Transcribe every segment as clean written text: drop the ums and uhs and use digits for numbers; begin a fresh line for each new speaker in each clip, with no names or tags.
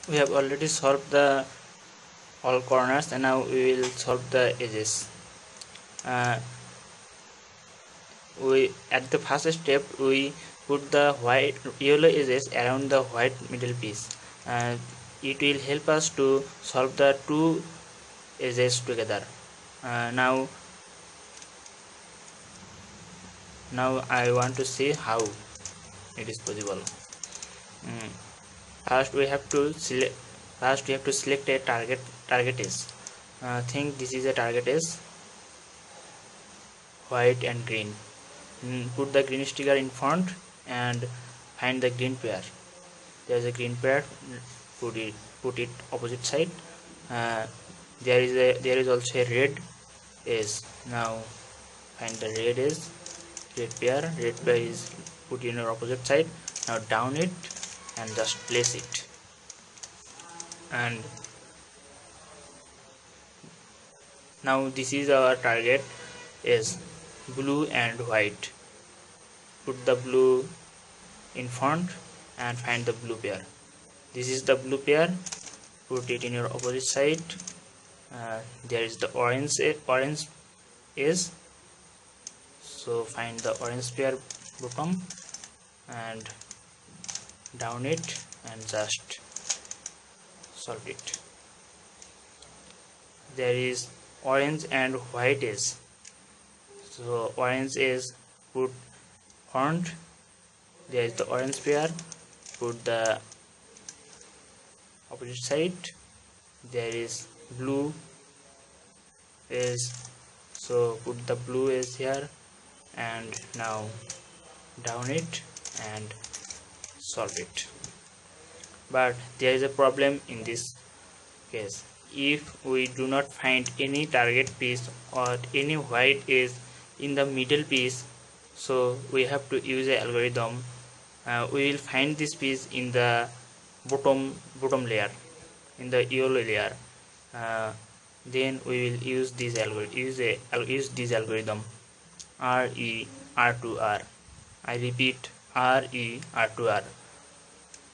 We have already solved the all corners, and now we will solve the edges. We at the first step we put the yellow edges around the white middle piece. It will help us to solve the two edges together. Now I want to see how it is possible. Mm. First we have to select a target edge. Think this is a target edge, white and green. Put the green sticker in front and find the green pair. There is a green pair. Put it opposite side. There is also a red edge. Now find the red edge, red pair is put in your opposite side. Now down it and just place it, and now this is our target is blue and white. Put the blue in front and find the blue pair. This is the blue pair. Put it in your opposite side. There is the orange is, so find the orange pair bottom and down it and just solve it. There is orange and white is, so orange is put front. There is the orange pair. Put the opposite side. There is blue is, so put the blue is here and now down it and solve it. But there is a problem in this case. If we do not find any target piece or any white is in the middle piece, so we have to use an algorithm. We will find this piece in the bottom layer, in the yellow layer. Then we will use this algorithm R2R. I repeat, R2R.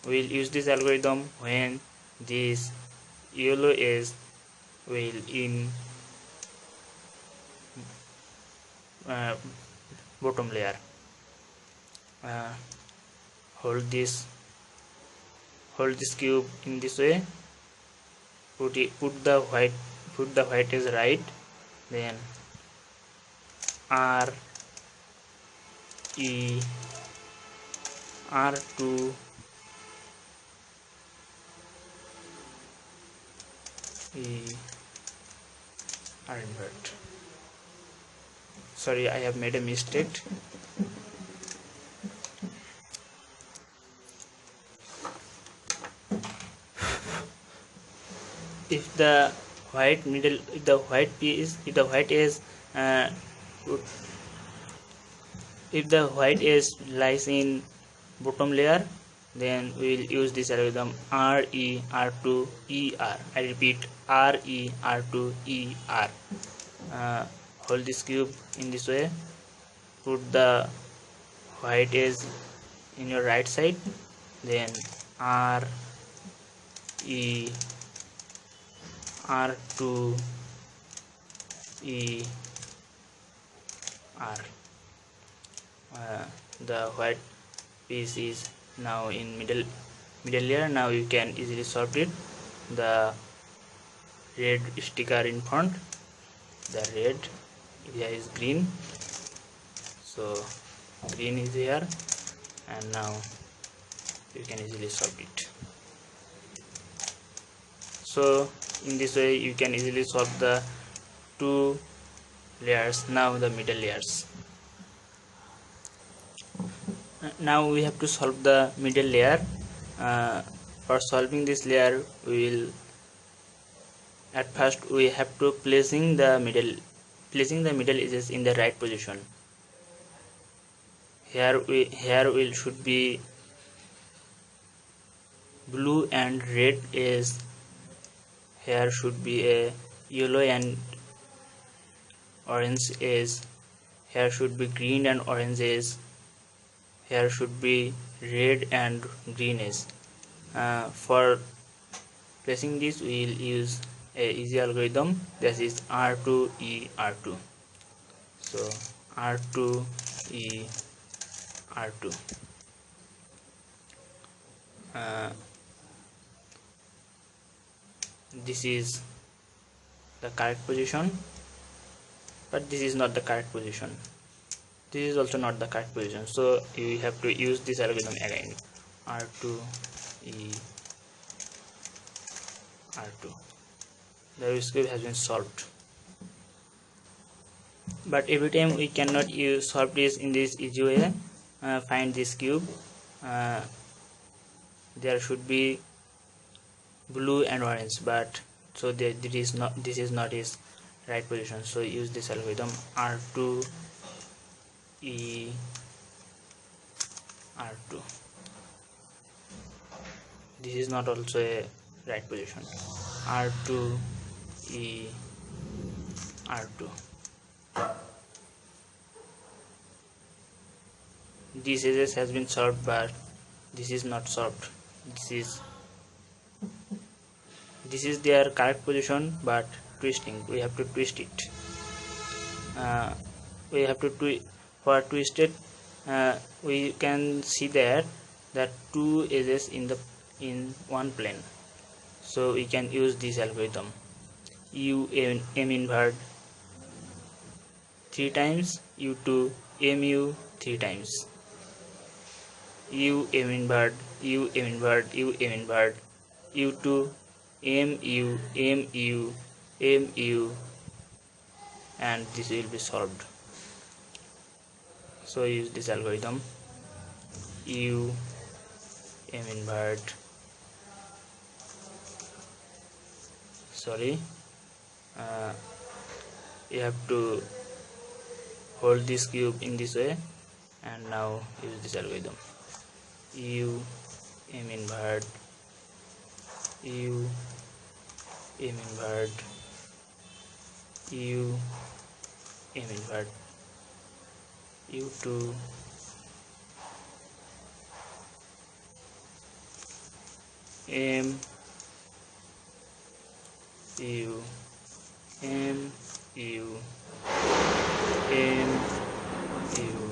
We will use this algorithm when this yellow is will in bottom layer. Hold this cube in this way. Put the white is right, then R2 invert. Sorry, I have made a mistake. If the white lies in bottom layer, then we will use this algorithm R2ER. I repeat, RER2ER. Hold this cube in this way. Put the white edge in your right side, then R2ER. The white piece is now in middle layer. Now you can easily solve it. The red sticker in front, the red here is green, so green is here, and now you can easily solve it. So in this way you can easily solve the two layers. Now the middle layers. Now we have to solve the middle layer. For solving this layer, at first we have to placing the middle edges in the right position. Here should be blue and red is. Here should be a yellow and orange is. Here should be green and orange is. Here should be red and green is. For Placing this, we will use a easy algorithm, that is R2 E R2. So R2 E R2. This is the correct position, but this is not the correct position. This is also not the correct position, so you have to use this algorithm again. R2 E R2. The Rubik's cube has been solved, but every time we cannot solve this in this easy way. Find this cube. There should be blue and orange, but so this is not his right position, so use this algorithm R2 E R2. This is not also a right position, R2 E R2. This edges has been solved, but this is not solved. This is their correct position, but twisting, we have to twist it. We have to for twist it. We can see that two edges in one plane, so we can use this algorithm. U M invert 3 times, U2 MU 3 times, U M invert U M invert U M invert U2 MU MU MU, and this will be solved. So use this algorithm U M invert, you have to hold this cube in this way, and now use this algorithm U M invert U M invert U M invert U2 M U M U M U.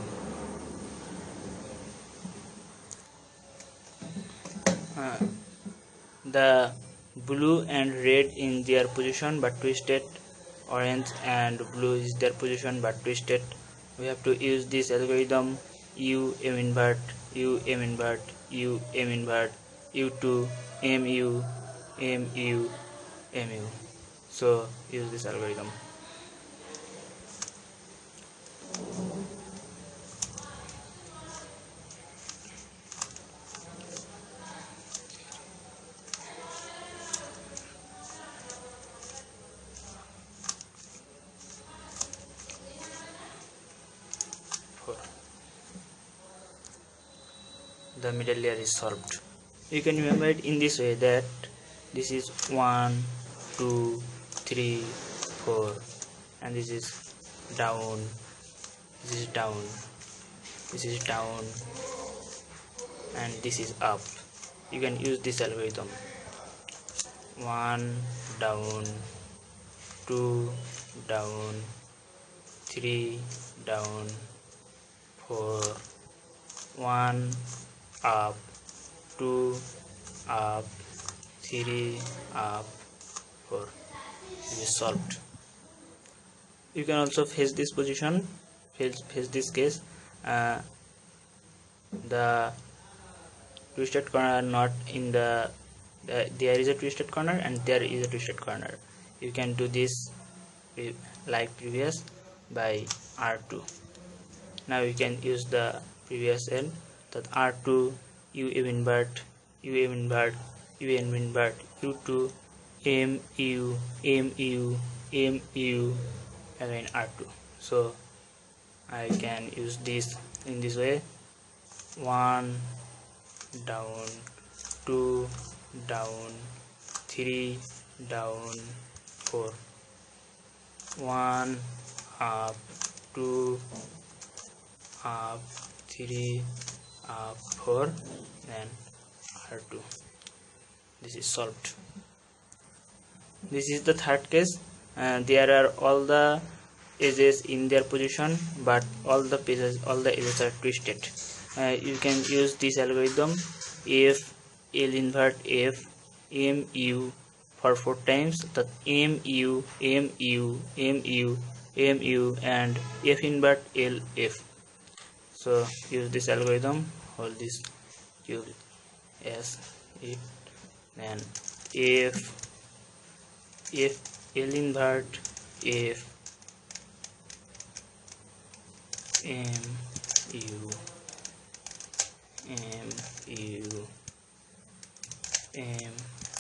The blue and red in their position but twisted, orange and blue is their position but twisted. We have to use this algorithm U M invert U M invert U M invert U2 MU MU MU. So use this algorithm. The middle layer is solved. You can remember it in this way, that this is 1 2 3 4, and this is down, this is down, this is down, and this is up. You can use this algorithm 1 down, 2 down, 3 down, 4, 1 up, 2 up, 3 up, 4. It is solved. You can also face this position, face this case. The twisted corner not in there is a twisted corner and there is a twisted corner. You can do this like previous by R2. Now you can use the previous end, that R2 U M invert U M invert U M invert U2 MU MU MU again R2. So I can use this in this way: 1 down, 2 down, 3 down, 4, 1 up, 2 up, 3 up, 4, then R2. This is solved. this is the third case. There are all the edges in their position, but all the edges are twisted. You can use this algorithm. If L invert F mu for 4 times, the mu and F invert L F. So use this algorithm. Hold this cube as it, then if L invert F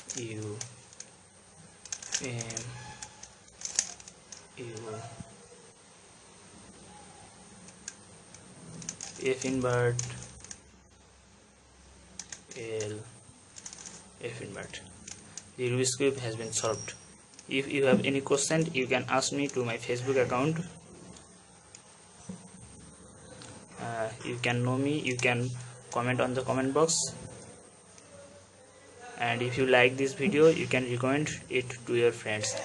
mu F invert L F invert. The Rubik's cube has been solved. If you have any question, you can ask me to my Facebook account. You can know me, you can comment on the comment box, and if you like this video, you can recommend it to your friends.